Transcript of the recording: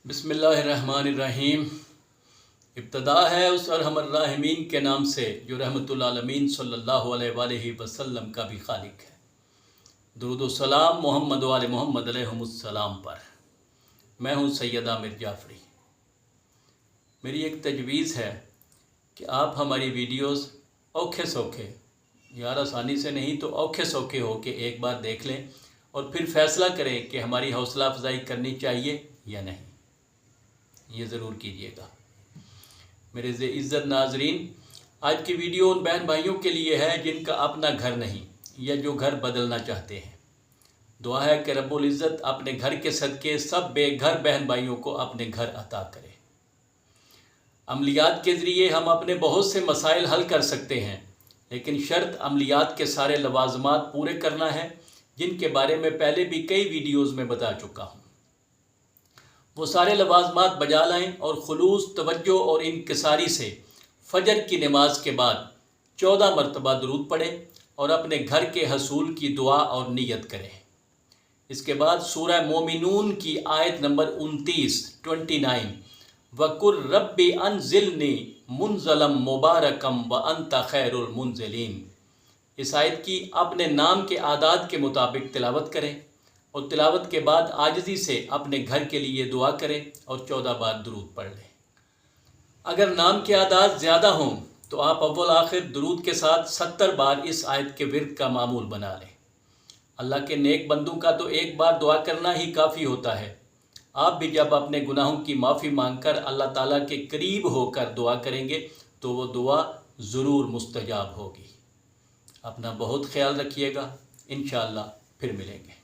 बिस्मिल्लाहिर्रहमानिर्रहीम। इब्तदा है उस अरहमर्राहिमीन के नाम से जो रहमतुल आलमीन सल्लल्लाहु अलैहि वसल्लम का भी खालिक है। दुरूद व सलाम मोहम्मद वाले मोहम्मद अलैहिमुस्सलाम पर। मैं हूँ सैयद आमिर जाफ़री। मेरी एक तजवीज़ है कि आप हमारी वीडियोस औखे सौखे, यार आसानी से नहीं तो औखे सौखे हो के एक बार देख लें और फिर फ़ैसला करें कि हमारी हौसला अफजाई करनी चाहिए या नहीं। ये ज़रूर कीजिएगा। मेरे इज़्ज़त नाज़रीन, आज की वीडियो उन बहन भाइयों के लिए है जिनका अपना घर नहीं या जो घर बदलना चाहते हैं। दुआ है कि रब्बुल इज़्ज़त अपने घर के सदके सब बेघर बहन भाइयों को अपने घर अता करे। अमलियात के ज़रिए हम अपने बहुत से मसाइल हल कर सकते हैं, लेकिन शर्त अमलियात के सारे लवाज़मात पूरे करना है, जिनके बारे में पहले भी कई वीडियोज़ में बता चुका हूँ। वो सारे लवाज़मात बजा लाएँ और खुलूस, तवज्जो और इनकिसारी से फ़जर की नमाज के बाद 14 मरतबा दुरूद पढ़ें और अपने घर के हसूल की दुआ और नियत करें। इसके बाद सूरह मोमिनून की आयत नंबर 29 वकुर रब्बी अनज़िलनी मुनज़लम मुबारकम व अंता खैरुल मुनज़िलीन, इस आयत की अपने नाम के आदाद के मुताबिक तिलावत करें और तिलावत के बाद आजिज़ी से अपने घर के लिए दुआ करें और 14 बार दुरूद पढ़ लें। अगर नाम के आदाद ज़्यादा हों तो आप अव्वल आखिर दुरूद के साथ 70 बार इस आयत के विर्द का मामूल बना लें। अल्लाह के नेक बंदों का तो एक बार दुआ करना ही काफ़ी होता है। आप भी जब अपने गुनाहों की माफ़ी मांगकर अल्लाह ताला के करीब होकर दुआ करेंगे तो वो दुआ ज़रूर मुस्तजाब होगी। अपना बहुत ख्याल रखिएगा। इंशाअल्लाह फिर मिलेंगे।